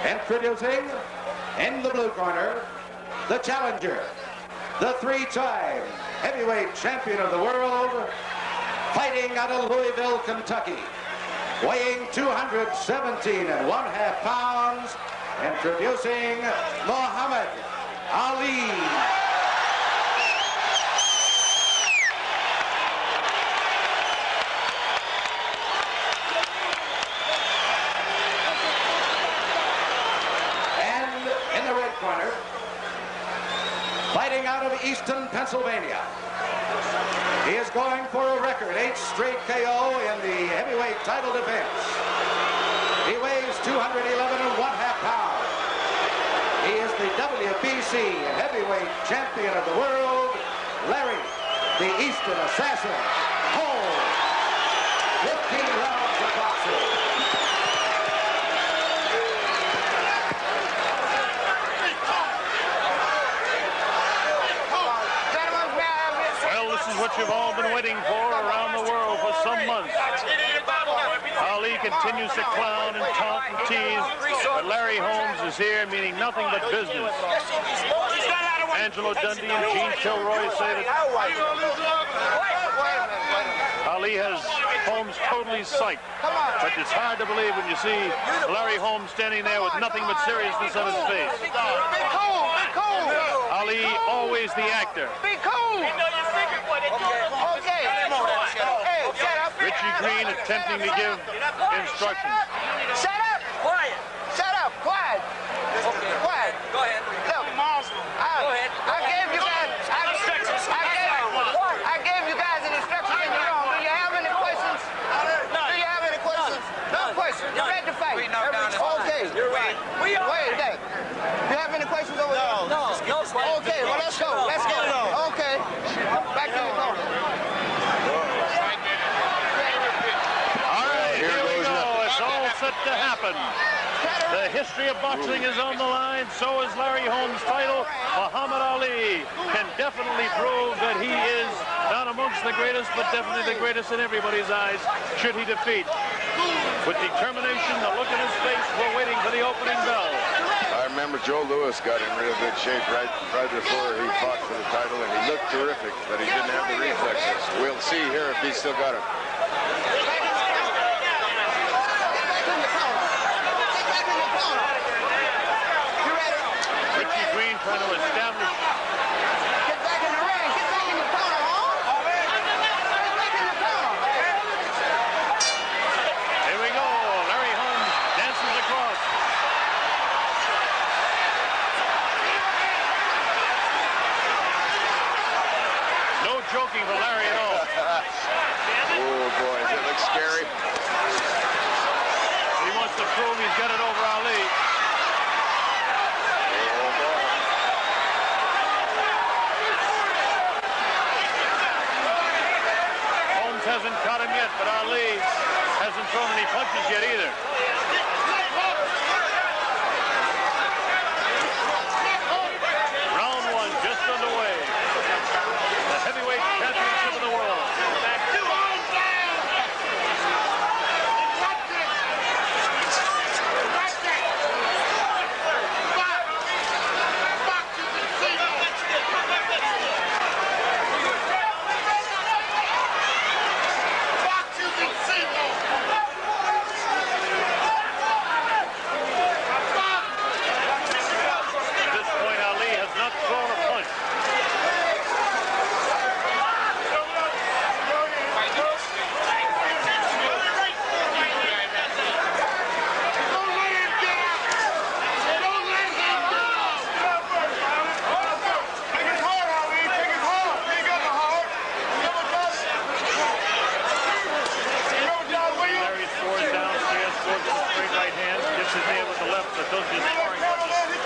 Introducing, in the blue corner, the challenger, the three-time heavyweight champion of the world, fighting out of Louisville, Kentucky, weighing 217 1/2 pounds, introducing Muhammad Ali. Corner, fighting out of Easton, Pennsylvania. He is going for a record 8 straight KO in the heavyweight title defense. He weighs 211 1/2 pounds. He is the WBC heavyweight champion of the world, Larry, the Easton Assassin, Holmes. 15 rounds of boxing. What you've all been waiting for around the world for some months. Ali continues to clown and taunt and tease, but Larry Holmes is here meaning nothing but business. Angelo Dundee and Gene Kilroy say that Ali has Holmes totally psyched, but it's hard to believe when you see Larry Holmes standing there with nothing but seriousness on his face. Be cool, be cool. Ali, always the actor. Be cool. Okay. Hey, shut up. Richie Green attempting to give instructions. Shut up. Quiet. Shut up. Quiet. Okay. Quiet. Go ahead. Look, I gave you guys. I gave you guys an instruction in your own. Do you have any questions? Do you have any questions? No questions. You're ready to fight. Okay. You're right. Wait, Dave. Do you have any questions over there? No. Okay. Well, let's go. Let's get it on. Okay. Back to the corner. Set to happen. The history of boxing is on the line, so is Larry Holmes' title. Muhammad Ali can definitely prove that he is not amongst the greatest, but definitely the greatest in everybody's eyes, should he defeat. With determination, the look in his face, we're waiting for the opening bell. I remember Joe Louis got in real good shape right before he fought for the title, and he looked terrific, but he didn't have the reflexes. We'll see here if he's still got it. Trying to establish. Get back in the ring. Get back in the corner, huh? Get back in the corner. Here we go. Larry Holmes dances across. No joking for Larry at all. Oh, boy, does it look scary? He wants to prove he's got it over Ali. Hasn't caught him yet, but Ali hasn't thrown any punches yet either. Round one just underway. The heavyweight championship of the world.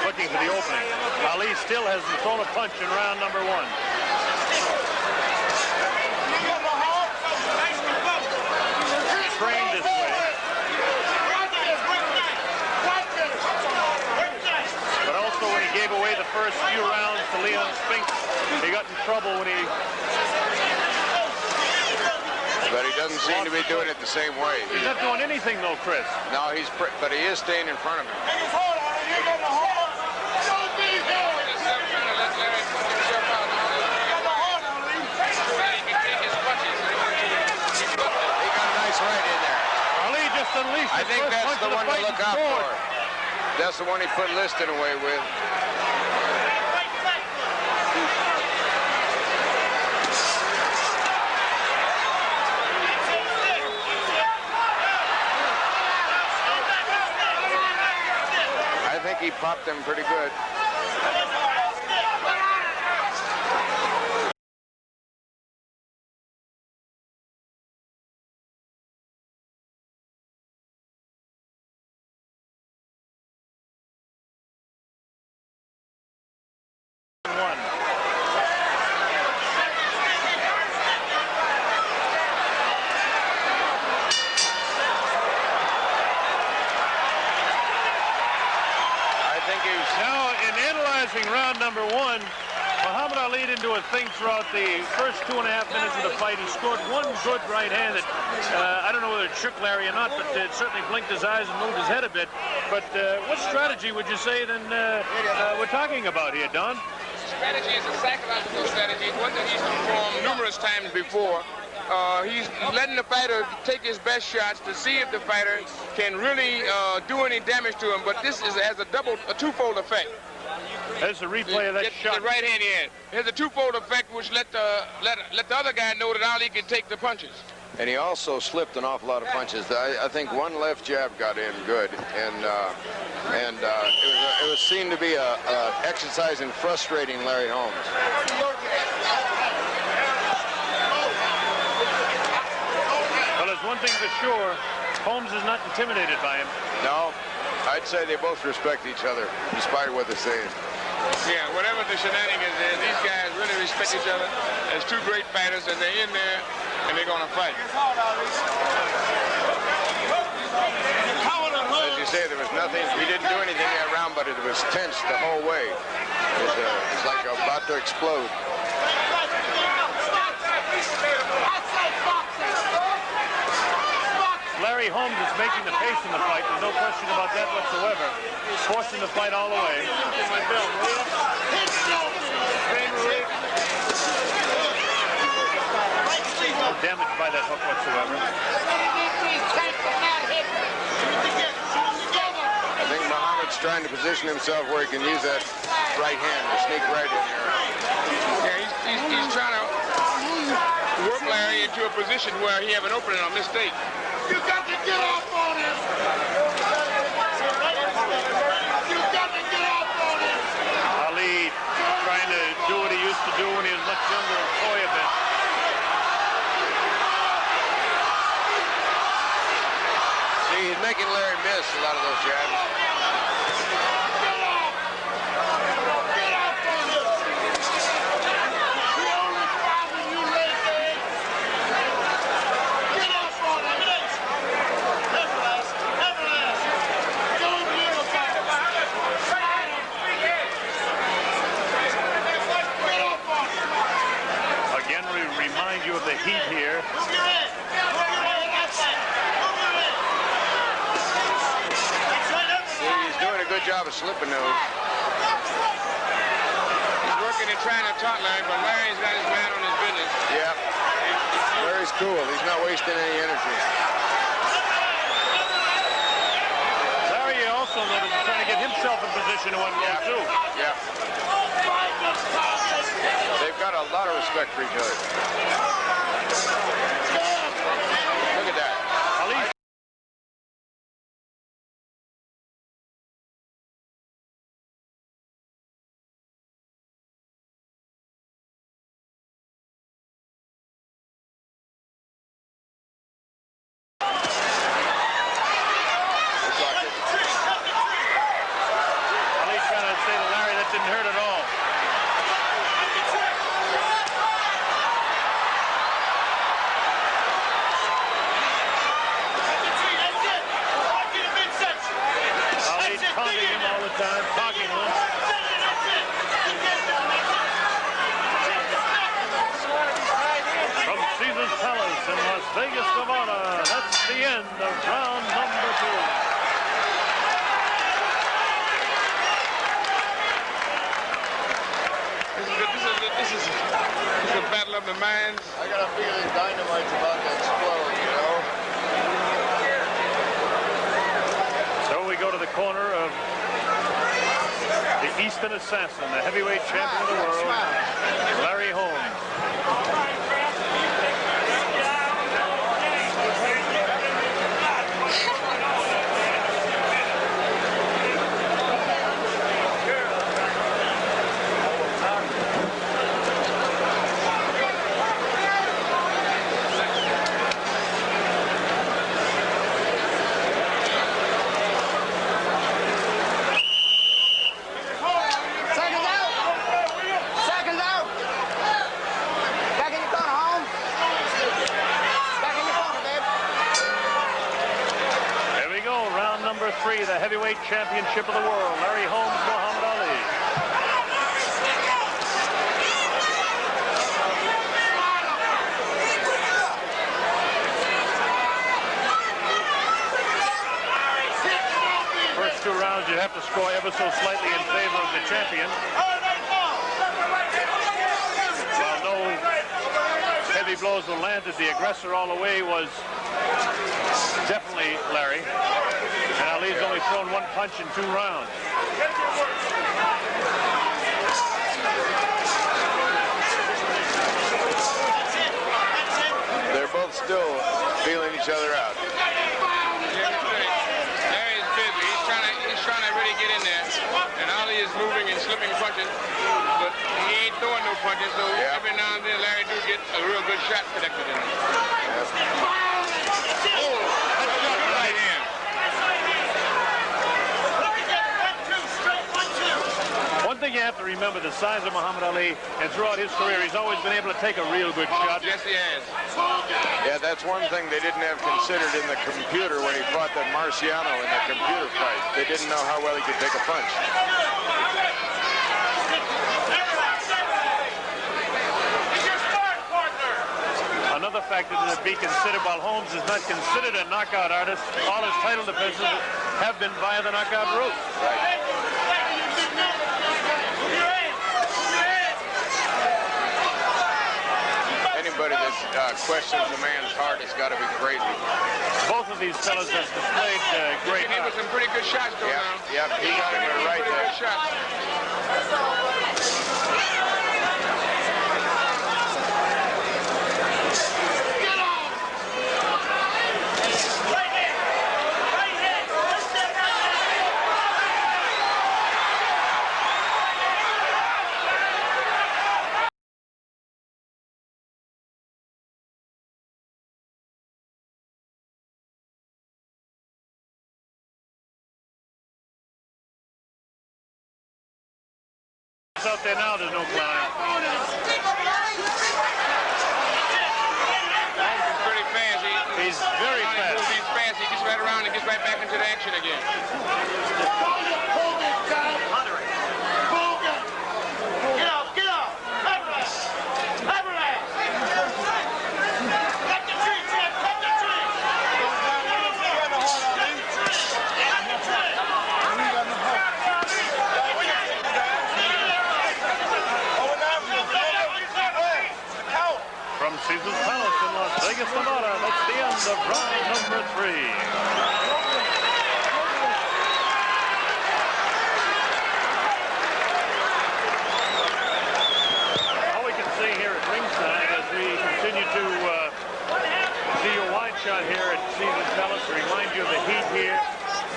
Looking for the opening. Ali still hasn't thrown a punch in round number one. Trained this way. But also when he gave away the first few rounds to Leon Spinks, he got in trouble when he... But he doesn't seem to be doing it the same way. He's not doing anything though, Chris. No, but he is staying in front of him. unleashed I think that's the one to look out for. That's the one he put Liston away with. I think he popped them pretty good. Round number one, Muhammad Ali didn't do a thing throughout the first 2.5 minutes of the fight. He scored one good right hand that, I don't know whether it shook Larry or not, but it certainly blinked his eyes and moved his head a bit. But what strategy would you say then we're talking about here, Don? Strategy is a psychological strategy. It's one that he's performed numerous times before. He's letting the fighter take his best shots to see if the fighter can really do any damage to him. But this has a twofold effect. There's a replay of that shot. The right hand he had. It has a twofold effect, which let the other guy know that Ali can take the punches. And he also slipped an awful lot of punches. I think one left jab got in good, and it was seen to be a exercise in frustrating Larry Holmes. Well, there's one thing for sure. Holmes is not intimidated by him. No, I'd say they both respect each other, despite what they're saying. Yeah, whatever the shenanigans is, these guys really respect each other as two great fighters, and they're in there, and they're going to fight. As you say, there was nothing, he didn't do anything that round, but it was tense the whole way. It's like about to explode. Larry Holmes is making the pace in the fight. There's no question about that whatsoever. Forcing the fight all the way. No damage by that hook whatsoever. I think Muhammad's trying to position himself where he can use that right hand to sneak right in there. Yeah, he's trying to work Larry into a position where he have an opening on mistake. You got to get off on him! You got to get off on him! Ali trying to do what he used to do when he was much younger and toy a bit. See, he's making Larry miss a lot of those jabs. Remind you of the heat here. See, he's doing a good job of slipping those. He's working and trying to talk Larry, but Larry's got his man on his business. Yeah. Larry's cool. He's not wasting any energy. Larry also noticed trying to get himself in position to one goal too. Yeah. They've got a lot of respect for each other. Look at that. Ali. Ali's trying to say to Larry that didn't hurt at all. Taunting him all the time, talking to him. From Caesar's Palace in Las Vegas, Nevada, that's the end of round number 2. This is a battle of the minds. I got a feeling dynamite's about to explode, you know? the corner of the Eastern Assassin, the heavyweight champion of the world, Larry Holmes. The heavyweight championship of the world, Larry Holmes, Muhammad Ali. First 2 rounds, you have to score ever so slightly in favor of the champion. While no heavy blows were landed, the aggressor all the way was definitely Larry. And Ali's only thrown 1 punch in 2 rounds. They're both still feeling each other out. Larry's busy. He's trying to really get in there. And Ali is moving and slipping punches, but he ain't throwing no punches. So every now and then, Larry do get a real good shot connected in there. Right in. One thing you have to remember, the size of Muhammad Ali, and throughout his career, he's always been able to take a real good shot. Yes, he has. Yeah, that's one thing they didn't have considered in the computer when he fought that Marciano in the computer fight. They didn't know how well he could take a punch. Another factor to be considered, while Holmes is not considered a knockout artist, all his title defenses have been via the knockout route. Right. Anybody that questions a man's heart has got to be crazy. Both of these fellas have displayed great He was some pretty good shots though now. Yep, he got him right there. Good shots. Out there now, there's no climb. Holmes is pretty fast. He's very fast. He's fast. He gets right around and gets right back into the action again. Get up. From Caesar's Palace in Las Vegas, Nevada, that's the end of round number 3. All we can see here at ringside as we continue to see your wide shot here at Caesar's Palace to remind you of the heat here.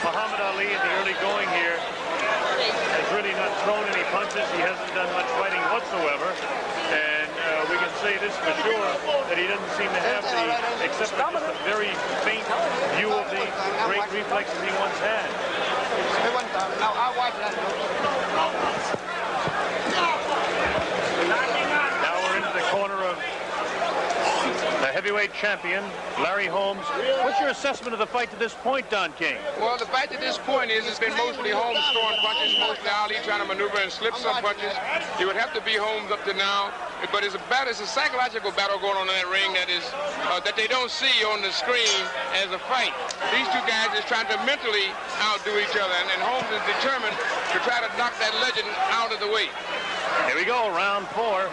Muhammad Ali in the early going here has really not thrown any punches. He hasn't done much fighting whatsoever. And we can say this for sure, that he doesn't seem to have the, except for just a very faint view of the great reflexes he once had. Now, I watch that. Now we're into the corner of the heavyweight champion, Larry Holmes. What's your assessment of the fight to this point, Don King? Well, the fight to this point is it's been mostly Holmes throwing punches, mostly Ali trying to maneuver and slip some punches. It would have to be Holmes up to now, but it's a psychological battle going on in that ring that is that they don't see on the screen as a fight. These two guys is trying to mentally outdo each other, and Holmes is determined to try to knock that legend out of the way. Here we go, round 4.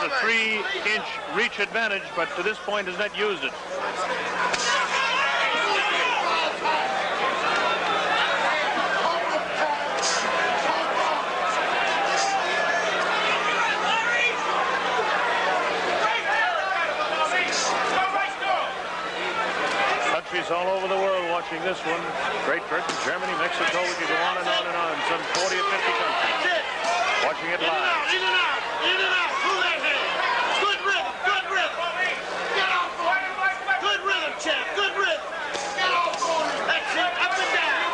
a 3-inch reach advantage, but to this point has not used it. Countries all over the world watching this one. Great Britain, Germany, Mexico, we could go on and on and on. Some 40 or 50 countries watching it live. In and out, in and out, pull that hand. Good rhythm, good rhythm. Get off on him. Good rhythm, champ, good rhythm. Get off on him. That's it, up and down.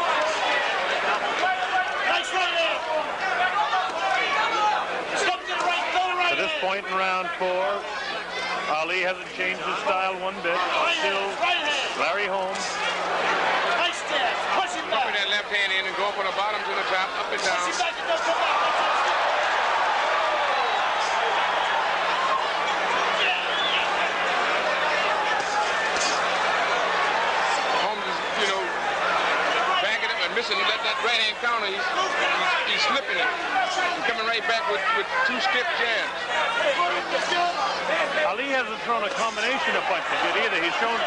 Nice right hand. Step to the right, go to right. To this point in round 4, Ali hasn't changed his style one bit. Still Larry Holmes. Nice stance, push him back. Put that left hand in and go from the bottom to the top, up and down. Push him back and don't come back. Holmes is, you know, backing up and missing. Let that right hand counter. He's slipping it. He's coming right back with 2 stiff jabs. Ali hasn't thrown a combination of punches yet either. He's shown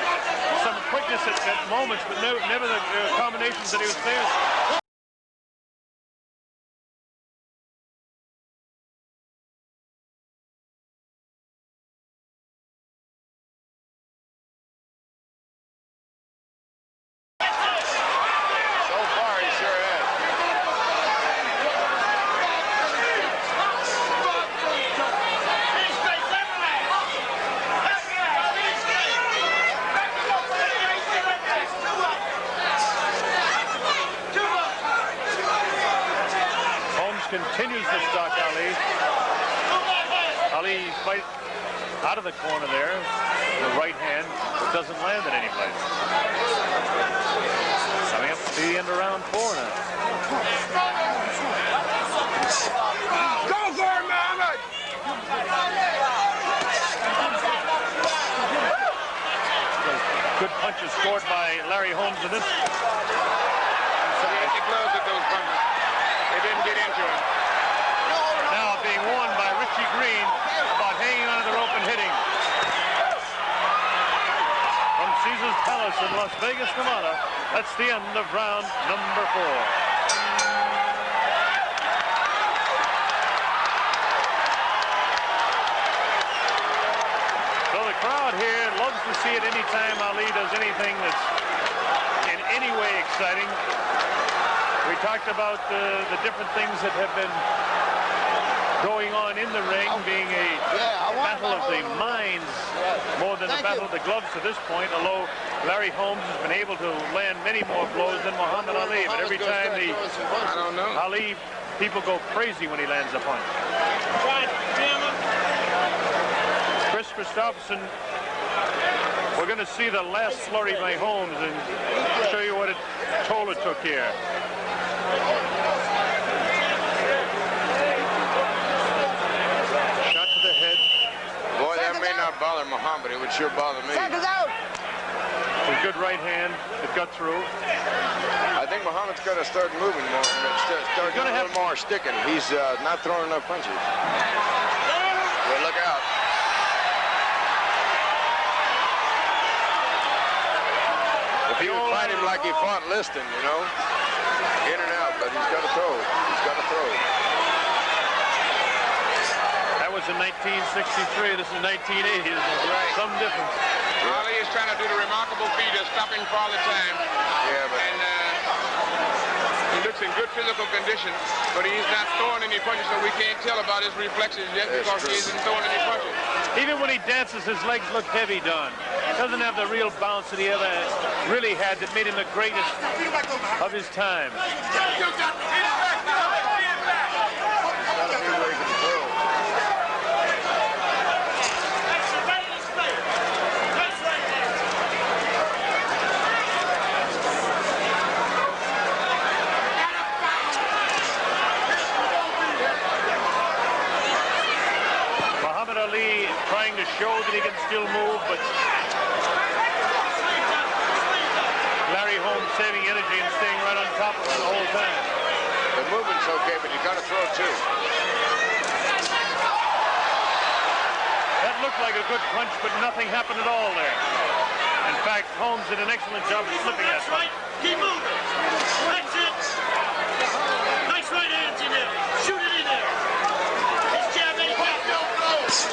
some quickness at moments, but never the combinations that he was saying. So far, he sure has. Continues to stalk Ali. Ali fight out of the corner there. The right hand doesn't land at any place. Coming up to the end of round 4 now. Go for it, Muhammad! Good punches scored by Larry Holmes in this. He had the gloves at those punches. They didn't get into him. Now being warned by Richie Green about hanging onto the rope and hitting. From Caesar's Palace in Las Vegas, Nevada, that's the end of round number 4. So the crowd here loves to see it anytime Ali does anything that's in any way exciting. We talked about the different things that have been going on in the ring, being a battle of the minds more than a battle of the gloves to this point, although Larry Holmes has been able to land many more blows than Muhammad Ali. But every time I don't know. Ali, people go crazy when he lands a punch. Chris Christopherson, we're going to see the last flurry by Holmes and show you what toll it took here. Shot to the head. Boy, that may not bother Muhammad. It would sure bother me. Seconds out. A good right hand that got through. I think Muhammad's got to start moving more. Start doing a little more sticking. He's not throwing enough punches. Well, look out. If he would fight him like he fought Liston, you know, in and out, but he's got to throw. He's got to throw. That was in 1963. This is 1980. There's some difference. Ali is trying to do the remarkable feat of stopping Father Time. Yeah, but... And he looks in good physical condition, but he's not throwing any punches, so we can't tell about his reflexes yet because he isn't throwing any punches. Even when he dances, his legs look heavy, Don. Doesn't have the real bounce that he ever really had that made him the greatest of his time. Muhammad Ali trying to show that he can still move, but Larry Holmes saving energy and staying right on top of it the whole time. The movement's okay, but you got to throw too. looked like a good punch, but nothing happened at all there. In fact, Holmes did an excellent job of slipping that That's right. Keep moving. That's it. Nice right hands in there. Shoot it in there. This jab ain't got no blows.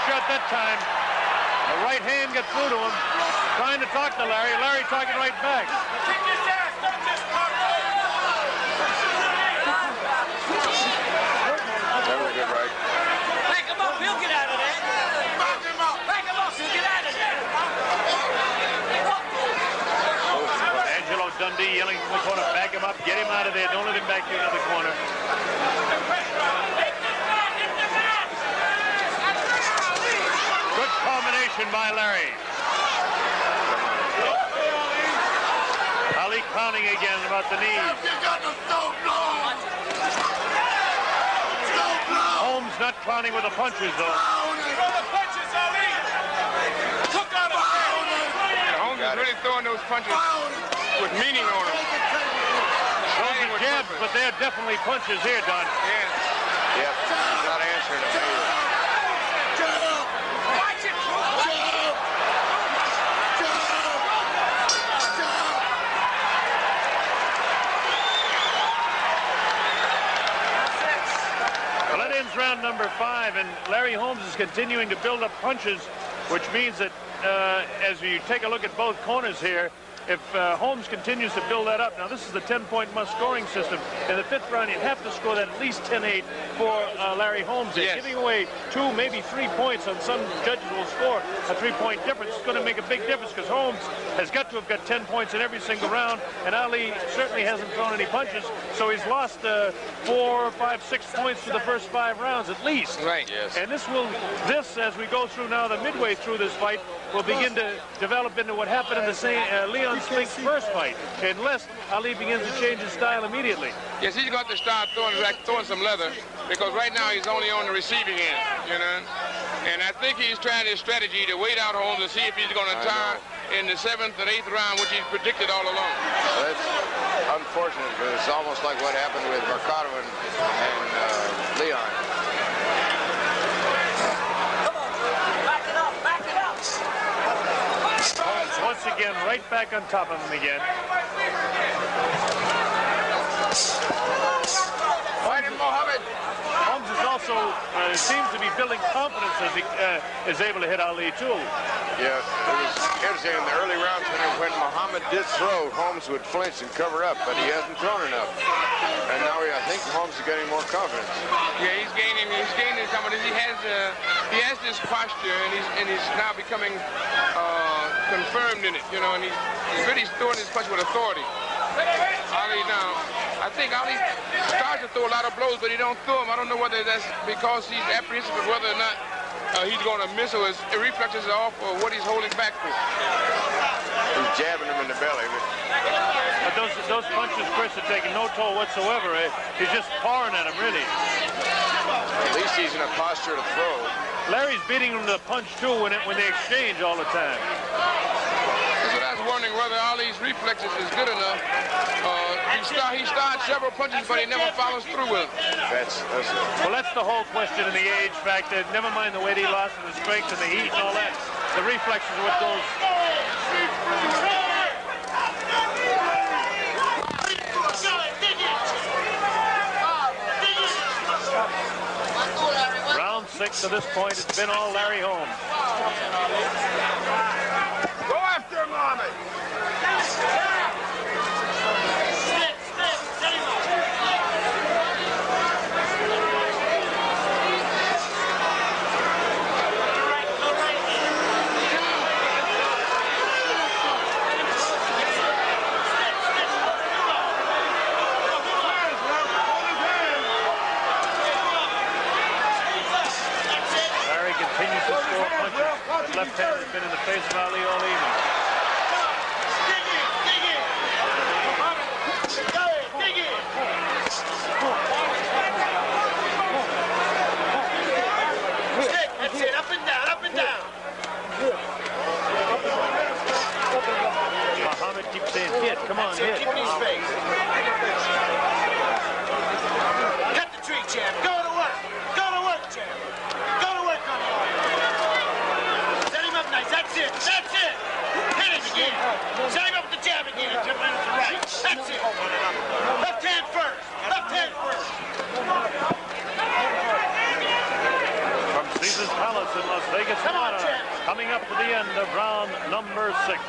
Shot that time. The right hand got through to him, trying to talk to Larry. Larry talking right back. Kick his ass, don't just talk. That was a good right. Back him up, he'll get out of there. Back him up. Back him up, he'll get out of there. Angelo Dundee yelling from the corner, back him up, get him out of there, don't let him back you into the corner. Good combination by Larry. Ali clowning again about the knees. Holmes not clowning with the punches, though. Holmes is really throwing those punches with meaning on them. Those are jabs, but they're definitely punches here, Don. Yeah. Yep, not answering them either. Well, that ends round number 5, and Larry Holmes is continuing to build up punches, which means that as you take a look at both corners here, if Holmes continues to build that up, now this is the 10-point must-scoring system. In the 5th round, you'd have to score that at least 10-8 for Larry Holmes. Yes. Giving away 2, maybe 3 points on some judges will score a 3-point difference. It's going to make a big difference because Holmes has got to have got 10 points in every single round, and Ali certainly hasn't thrown any punches, so he's lost 4, 5, 6 points for the first 5 rounds at least. Right. Yes. And this, as we go through now, the midway through this fight, will begin to develop into what happened in the Leon Spink's first fight, unless Ali begins to change his style immediately. Yes, he's got to start throwing some leather, because right now he's only on the receiving end, you know. And I think he's trying his strategy to wait out Holmes and see if he's going to tire in the 7th and 8th round, which he's predicted all along. That's unfortunate, because it's almost like what happened with Mercado and Leon. Holmes once again right back on top of him again. Fight him, Mohammed. Holmes is also seems to be building confidence as he is able to hit Ali too. Yeah, it was interesting in the early rounds when Muhammad did throw, Holmes would flinch and cover up, but he hasn't thrown enough. And now I think Holmes is getting more confidence. Yeah, he's gaining confidence. He has this posture, and he's now becoming confirmed in it, you know, and he's really throwing his punch with authority. Ali now, I think Ali starts to throw a lot of blows, but he don't throw them. I don't know whether that's because he's apprehensive of whether or not he's going to miss or his reflexes are off or what he's holding back for. He's jabbing him in the belly. But those punches, Chris, are taking no toll whatsoever. He's just pawing at him, really. At least he's in a posture to throw. Larry's beating him to the punch, too, when they exchange all the time. That's what I was wondering, whether Ali's reflexes is good enough. He starts several punches, but he never follows through with them. Well, that's the whole question in the age factor. Never mind the weight he lost and the strength and the heat and all that. The reflexes are what goes. Round 6 to this point, it's been all Larry Holmes. Go after him, Mohammed. Continues to score punches. His left hand has been in the face of Ali all evening. in Las Vegas, Nevada. Coming up to the end of round number 6.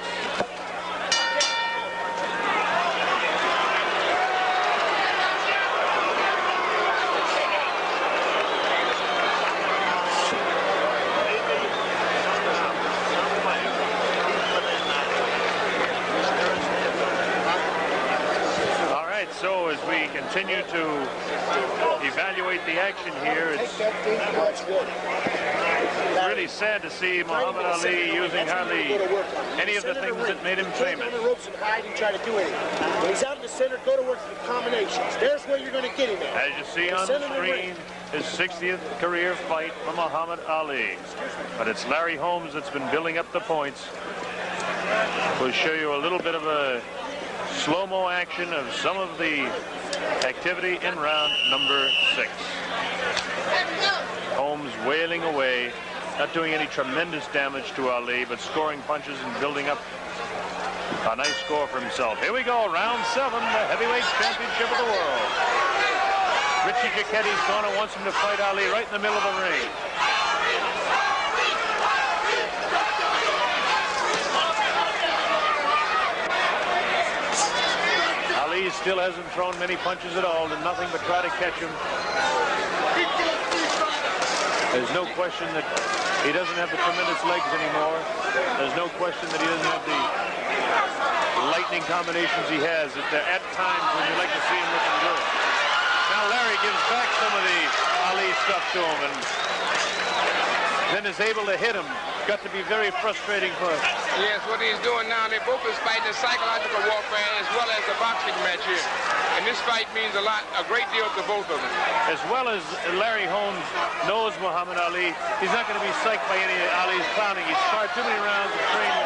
So as we continue to evaluate the action here, it's really sad to see Muhammad Ali using hardly any of the things that made him famous. On the ropes and hide and try to do anything. When he's out in the center, go to work with combinations. There's where you're going to get him at. As you see on the screen, his 60th career fight for Muhammad Ali. But it's Larry Holmes that's been building up the points. We'll show you a little bit of a slow-mo action of some of the activity in round number 6. Holmes wailing away, not doing any tremendous damage to Ali, but scoring punches and building up a nice score for himself. Here we go, round 7, the heavyweight championship of the world. Richie Giachetti's going and wants him to fight Ali right in the middle of the ring. Ali still hasn't thrown many punches at all, did nothing but try to catch him. There's no question that he doesn't have the tremendous legs anymore. There's no question that he doesn't have the lightning combinations he has at times when you like to see him looking good. Now Larry gives back some of the Ali stuff to him and then is able to hit him. Got to be very frustrating for him. Yes, what he's doing now, they both is fighting the psychological warfare as well as the boxing match here. And this fight means a great deal to both of them. As well as Larry Holmes knows Muhammad Ali, he's not going to be psyched by any of Ali's clowning. He's sparred too many rounds of training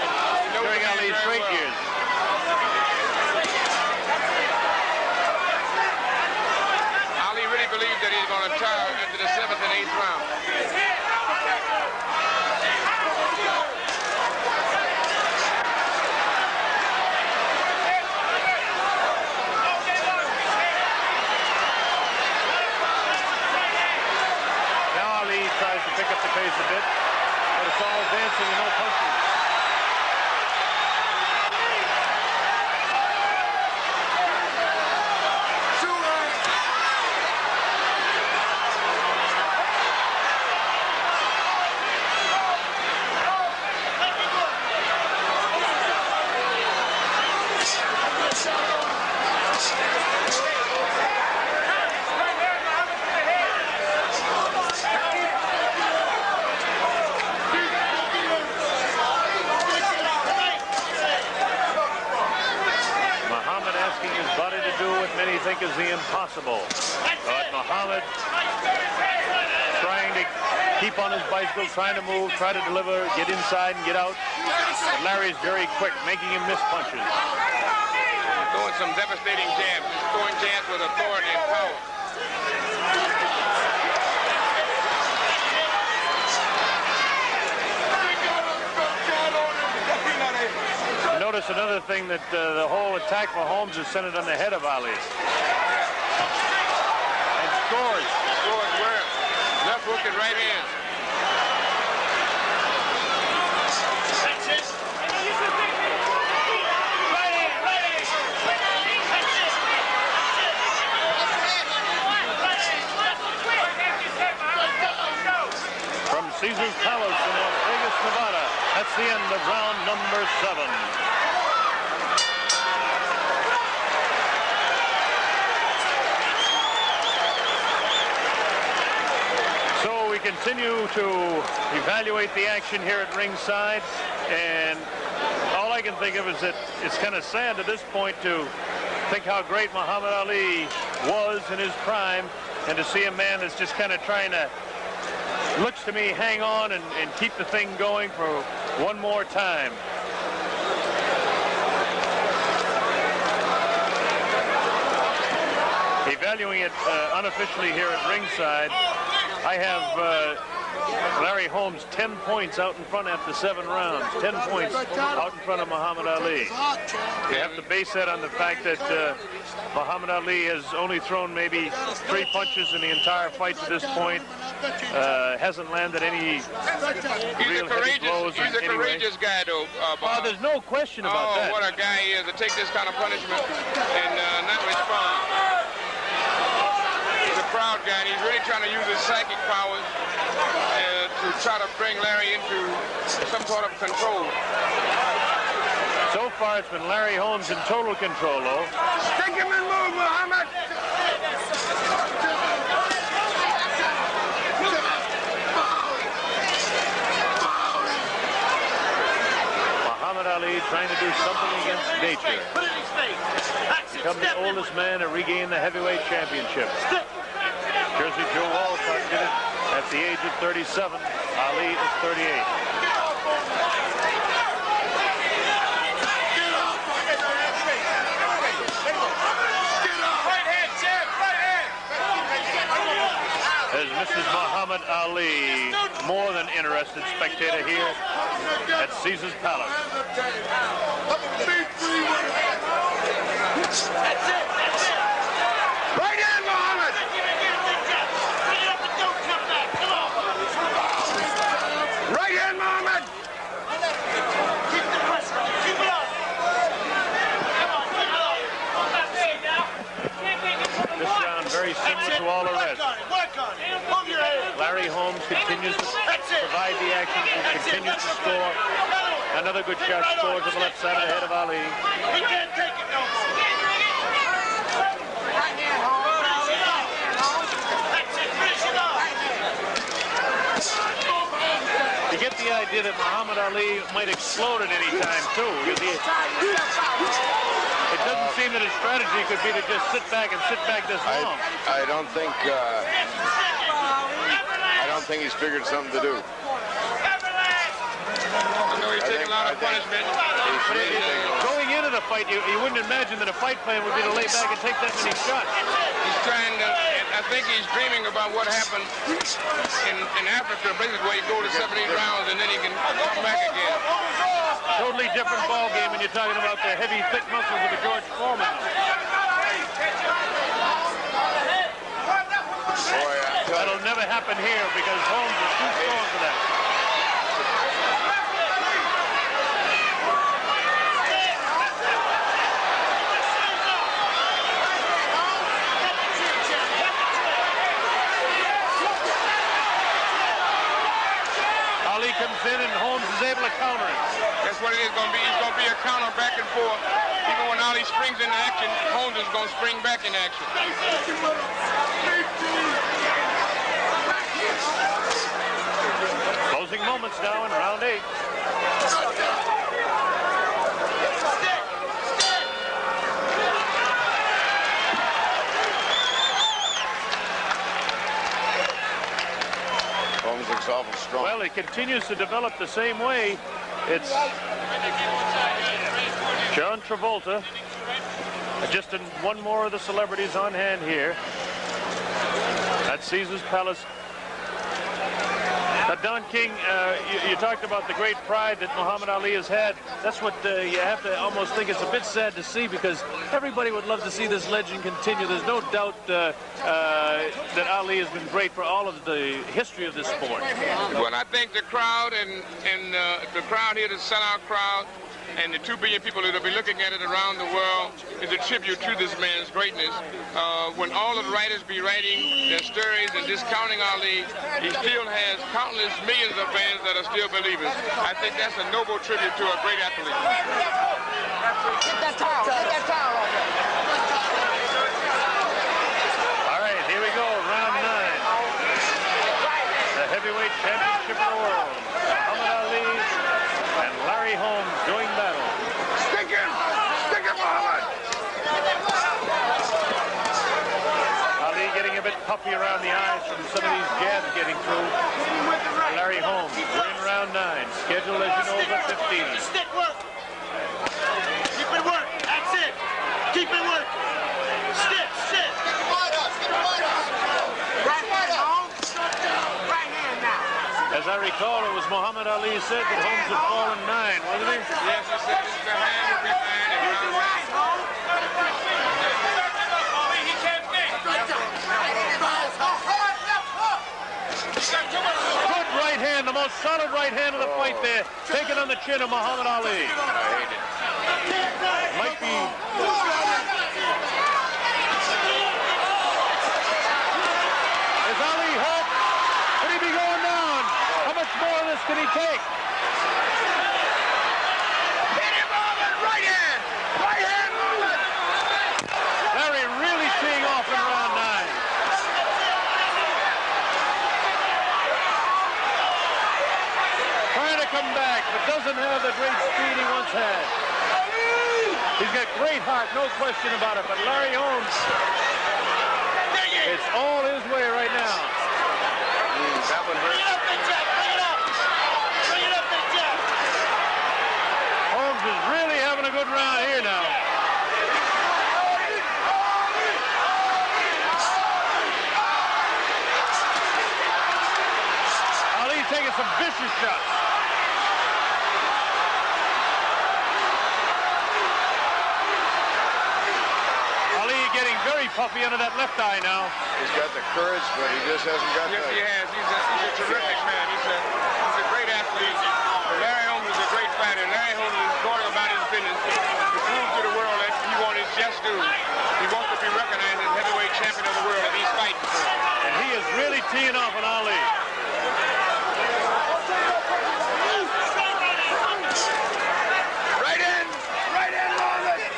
during Ali's great years. Ali really believes that he's going to tire into the 7th and 8th round. Tries to pick up the pace a bit, but it's all dancing and no punching. Many think is the impossible. But Muhammad trying to keep on his bicycle, trying to move, try to deliver, get inside and get out. But Larry's very quick, making him miss punches. Throwing some devastating jabs. He's throwing jabs with authority and power. Notice another thing that the whole attack for Holmes is centered on the head of Ali. And scores. Scores where? Left hook and right hand. From Caesar's Palace in Las Vegas, Nevada, that's the end of round number 7. We continue to evaluate the action here at ringside, and all I can think of is that it's kind of sad at this point to think how great Muhammad Ali was in his prime, and to see a man that's just kind of trying to, looks to me, hang on and keep the thing going for one more time. Evaluating it unofficially here at ringside, I have Larry Holmes 10 points out in front after 7 rounds. 10 points out in front of Muhammad Ali. You have to base that on the fact that Muhammad Ali has only thrown maybe 3 punches in the entire fight to this point. hasn't landed any real heavy blows in He's a any way. courageous guy, though. Oh, there's no question about that. What a guy he is to take this kind of punishment and not respond. He's a proud guy, and he's really trying to use his psychic powers to try to bring Larry into some sort of control. So far, it's been Larry Holmes in total control, though. Stick him and move, Muhammad! Muhammad Ali trying to do something against nature. Become the oldest man to regain the heavyweight championship. Jersey Joe Walcott did it at the age of 37. Ali is 38. There's Mrs. Muhammad Ali, more than interested spectator here at Caesar's Palace. Right in, Muhammad! Right in, Muhammad! Keep the pressure on. Keep it up. This round very similar to all the rest. Work on it. Move your head. Larry Holmes continues to provide the action and continues to score. Another good shot scored to the left side of the head of Ali. He can't take it no more. You get the idea that Muhammad Ali might explode at any time, too. It doesn't seem that his strategy could be to just sit back this long. I don't think he's figured something to do. I know he's taking a lot of punishment. He's really taking a lot. Going into the fight, you wouldn't imagine that a fight plan would be to lay back and take that many shots. He's trying to, I think he's dreaming about what happened in Africa, basically where you go to 70 rounds and then he can come back again. Totally different ball game when you're talking about the heavy, thick muscles of a George Foreman. Boy, That'll never happen here because Holmes is too strong for that. Ali comes in and Holmes is able to counter him. That's what it is going to be. It's going to be a counter back and forth. Even when Ali springs into action, Holmes is going to spring back in action. Closing moments now in round 8. Holmes looks awful strong. Well, he continues to develop the same way. It's John Travolta. Just one more of the celebrities on hand here at Caesar's Palace. Now, Don King, you talked about the great pride that Muhammad Ali has had. That's what you have to almost think it's a bit sad to see because everybody would love to see this legend continue. There's no doubt that Ali has been great for all of the history of this sport. Well, I think the crowd and the crowd here, the sellout crowd, and the 2 billion people that will be looking at it around the world is a tribute to this man's greatness. When all of the writers be writing their stories and discounting Ali, he still has countless millions of fans that are still believers. I think that's a noble tribute to a great athlete. Get that towel. Get that towel off there. All right, here we go, round 9. The heavyweight championship of the world. Muhammad Ali and Larry Holmes doing battle. Stick him! Stick him, Muhammad! Ali getting a bit puffy around the eyes from some of these jabs getting through. Larry Holmes, we're in round 9. Scheduled, as you know, for 15. Stick work. Keep it work. That's it. Keep it work. Stick, stick. Right hand, Holmes. Right hand now. As I recall, it was Muhammad Ali said that Holmes had fallen 9, wasn't he? Yes, he said the hand will be fine in round 9. most solid right hand of the fight there, taken on the chin of Muhammad Ali. I hate it. Might be. Is Ali hurt? Could he be going down? How much more of this can he take? Hit him on the right hand! Right hand movement! Larry really teeing off in round 9. Trying to come back, but doesn't have the great speed he once had. He's got great heart, no question about it, but Larry Holmes, it's all his way right now. That one hurt. Bring it up, Big Jack. Bring it up. Bring it up, Big Jack. Holmes is really having a good round here now. Ali taking some vicious shots. Ali getting very puffy under that left eye now. He's got the courage, but he just hasn't got Yes, the... he has. He's a terrific man. He's a great athlete. Larry Holmes is a great fighter. Larry Holmes is going about his business to prove to the world that he wants his just due. He wants to be recognized as heavyweight champion of the world that he's fighting for. And he is really teeing off on Ali. Right in movement.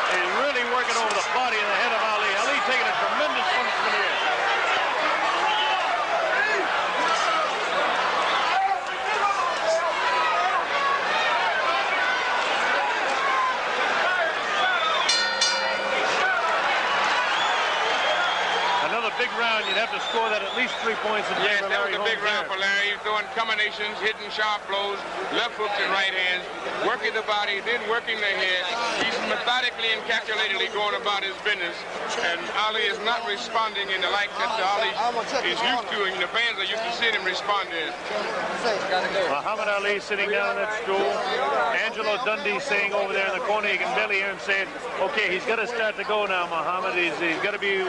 He's really working over the body and the head of Ali. Ali taking a tremendous punishment here. Another big round, you'd have to score that at least 3 points in Yes, favor of that Larry was a big Holmes round there. for Larry. He's throwing combinations, hitting sharp blows, left hooks and right hands, working the body, then working the head. He's methodically and calculatedly going about his business. And Ali is not responding in the like that Ali is used to, and the fans are used to seeing him respond in. Muhammad Ali sitting down on that stool. Angelo Dundee saying over there in the corner, you can barely hear him saying, okay, he's got to start to go now, Muhammad. He's got to be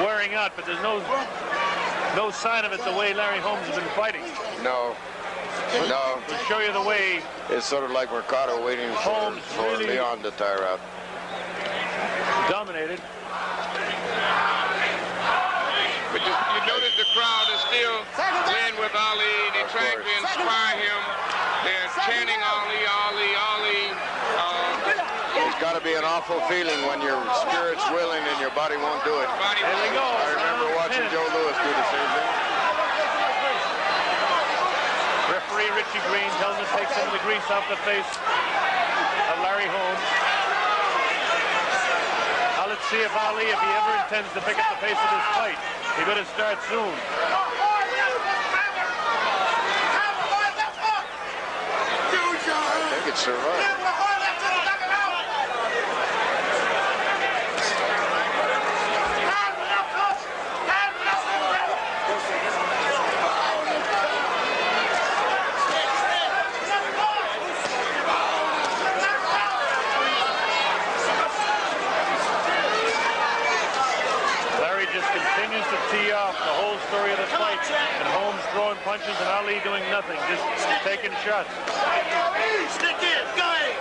wearing out, but there's no sign of it the way Larry Holmes has been fighting. No. No. To show you the way It's sort of like Mercado waiting for Holmes really Leon to tire out. dominated. But you notice the crowd is still playing with Ali. They're trying to inspire him. They're chanting Ali, Ali, Ali. It's got to be an awful feeling when your spirit's willing and your body won't do it. There we go. I remember watching Joe Louis do the same thing. Referee Richie Green tells him to take some of the grease off the face of Larry Holmes. Now let's see if Ali, if he ever intends to pick up the pace of this fight, he better start soon. I think it's survived. Larry just continues to tee off the whole story of the fight, and Holmes throwing punches and Ali doing nothing, just taking shots. Stick in. Go ahead.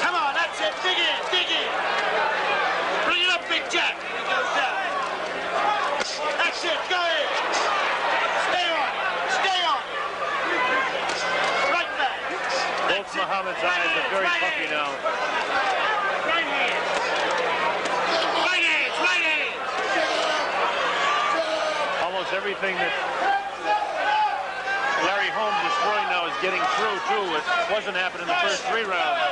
Come on, that's it. Dig in. Dig in. Bring it up, Big Jack. He goes down. That's it. Go ahead. Stay on. Stay on. Right back. Both Muhammad's eyes are very puffy now. Right hand. Right hands. Right hands. Almost everything that Larry Holmes is throwing now is getting through, too. It wasn't happening in the first 3 rounds.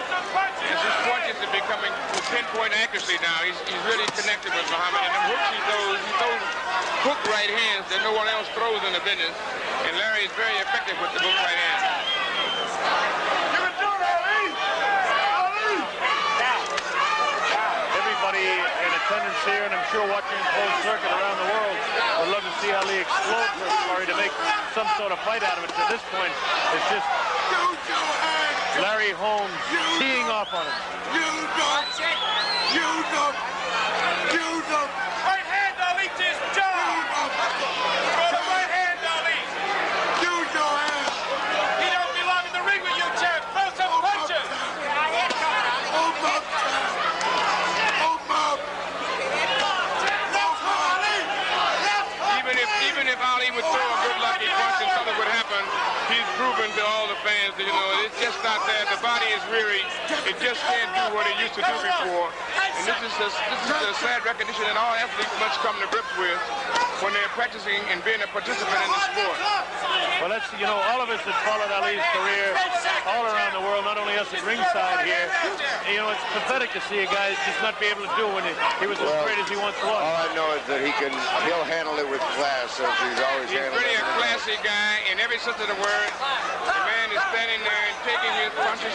His punches are becoming with pinpoint accuracy now. He's really connected with Muhammad. And the hooks he throws hook right hands that no one else throws in the business. And Larry is very effective with the hook right hand. Everybody in attendance here, and I'm sure watching in closed circuit around the world, would love to see Ali explode for a story to make some sort of fight out of it. To this point, it's just Larry Holmes teeing off on him. Right hand, Ali, to his jaw. Throw the right hand, Ali. He don't belong in the ring with you, champ. Throw some punches. Even if Ali would throw a good lucky punch and something would happen, he's proven to all the fans that, you know, it's just not there. The body is weary. It just can't do what it used to do before. And this is a sad recognition that all athletes must come to grips with when they're practicing and being a participant in the sport. Well, that's, you know, all of us that followed Ali's career all around the world, not only us at ringside here, you know, it's pathetic to see a guy just not be able to do when he was as great as he once was. All I know is that he'll handle it with class, as he's always handled it. He's really a classy guy in every sense of the word. The man is standing there and taking his punches.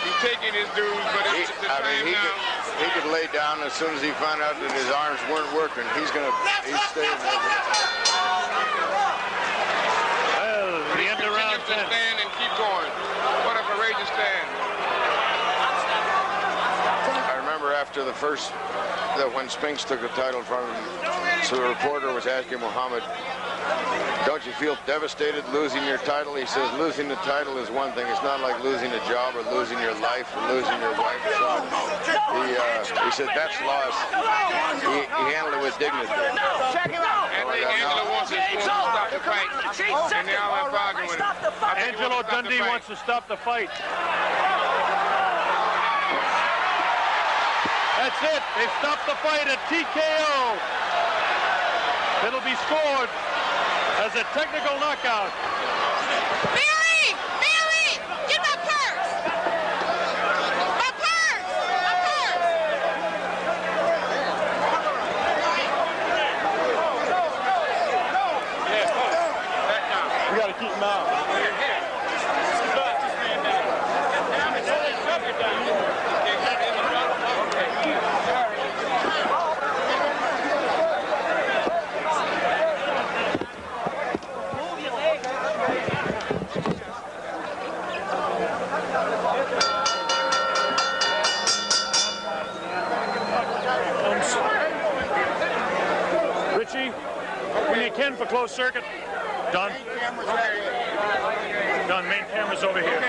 He's taking his dues, but it's the time now. He could lay down as soon as he found out that his arms weren't working. He's staying there. Well, the end of round 10. Stand and keep going. What a courageous stand. I remember after the first, when Spinks took the title from him, so the reporter was asking Muhammad, don't you feel devastated losing your title? He says, losing the title is one thing. It's not like losing a job or losing your life or losing your wife. He said, that's loss. He handled it with dignity. Check him out. Angelo wants to stop the fight. And now I'm arguing with him. Angelo Dundee wants to stop the fight. That's it. They stopped the fight at TKO. It'll be scored as a technical knockout. Mary! Mary! Get my purse! My purse! My purse! We got to keep him out. Richie, when you can for closed circuit. Don? Don, main camera's over here.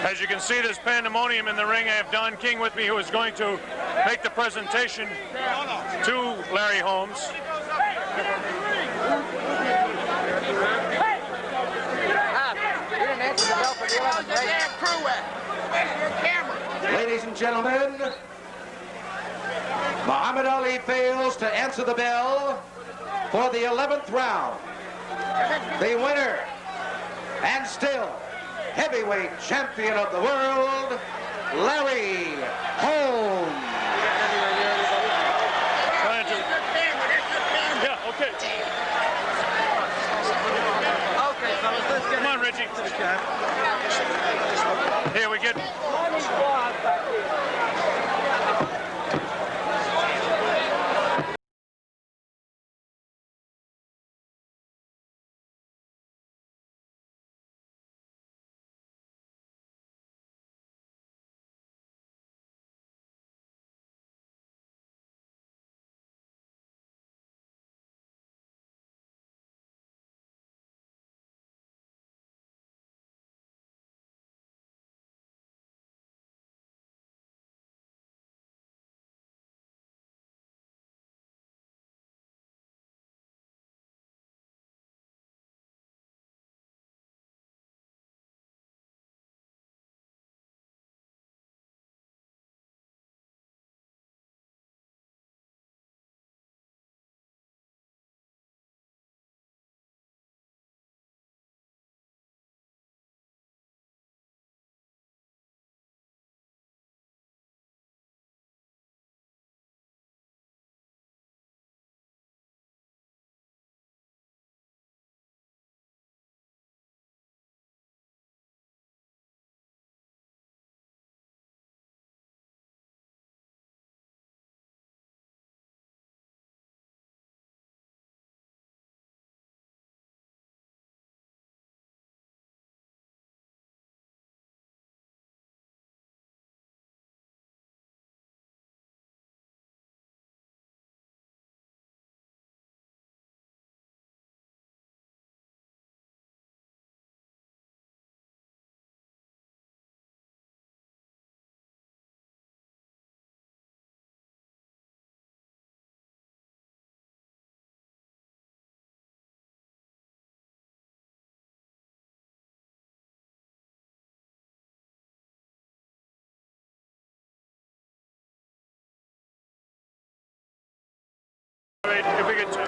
As you can see, there's pandemonium in the ring. I have Don King with me, who is going to make the presentation to Larry Holmes. Ladies and gentlemen, Muhammad Ali fails to answer the bell for the 11th round. The winner, and still heavyweight champion of the world, Larry Holmes. Yeah, okay. Okay, fellas, let's get Come on, Richie. Here we get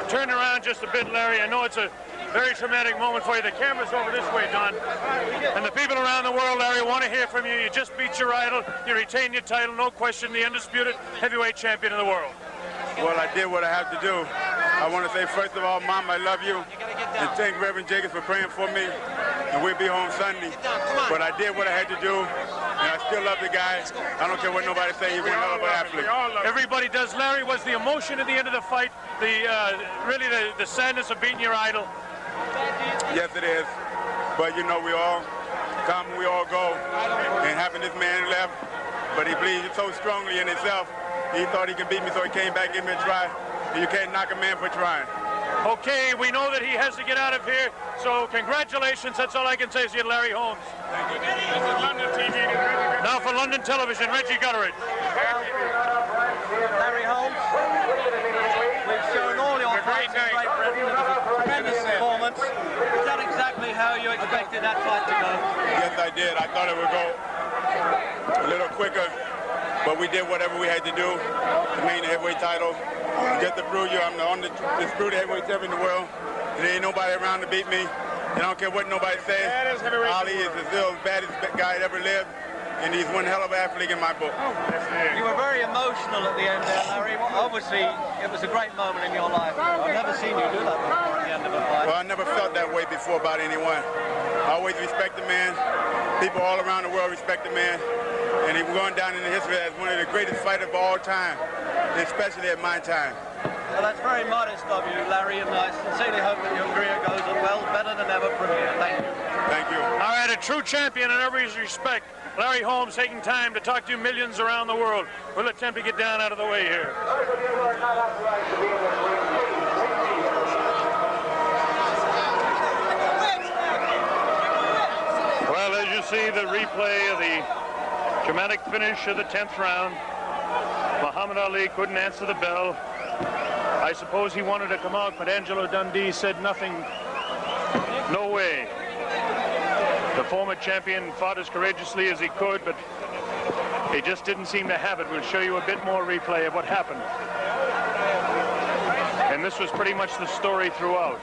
turn around just a bit, Larry. I know it's a very traumatic moment for you. The camera's over this way, Don. And the people around the world, Larry, want to hear from you. You just beat your idol. You retain your title, no question, the undisputed heavyweight champion of the world. Well, I did what I have to do. I want to say, first of all, Mom, I love you. And thank Reverend Jacobs for praying for me. And we'll be home Sunday. But I did what I had to do. And I still love the guy. I don't care what nobody say. He's one hell of an athlete. Everybody does. Larry, was the emotion at the end of the fight, really the sadness of beating your idol? Yes, it is. But, you know, we all come, we all go. And having this man left, but he believes so strongly in himself, he thought he could beat me, so he came back and gave me a try. And you can't knock a man for trying. Okay, we know that he has to get out of here, so congratulations. That's all I can say is you, Larry Holmes. Thank you. This is London TV. Now for London Television, Reggie Gutteridge. Larry Holmes, we've shown all your fights in Great Britain. It was a tremendous performance. Is that exactly how you expected that fight to go? Yes, I did. I thought it would go a little quicker, but we did whatever we had to do to maintain the heavyweight title. Just to prove you, I'm the undisputed heavyweight champion in the world. There ain't nobody around to beat me. And I don't care what nobody says. Ali is the baddest guy that ever lived. And he's one hell of an athlete in my book. You were very emotional at the end there, Larry. Obviously, it was a great moment in your life. I've never seen you do that before at the end of a fight. Well, I never felt that way before about anyone. I always respect the man. People all around the world respect the man. And he's going down in the history as one of the greatest fighters of all time, especially at my time. Well, that's very modest of you, Larry, and I sincerely hope that your career goes on well, better than ever from here. Thank you. Thank you. All right, a true champion in every respect. Larry Holmes taking time to talk to millions around the world. We'll attempt to get down out of the way here. Well, as you see the replay of the dramatic finish of the 10th round, Muhammad Ali couldn't answer the bell. I suppose he wanted to come out, but Angelo Dundee said nothing. No way. The former champion fought as courageously as he could, but he just didn't seem to have it. We'll show you a bit more replay of what happened. And this was pretty much the story throughout.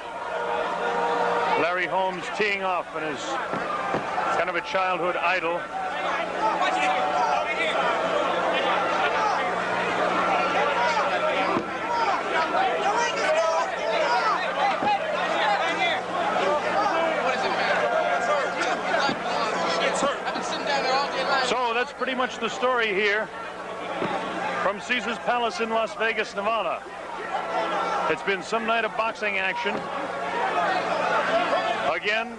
Larry Holmes teeing off and his kind of a childhood idol. So that's pretty much the story here from Caesar's Palace in Las Vegas, Nevada. It's been some night of boxing action. Again.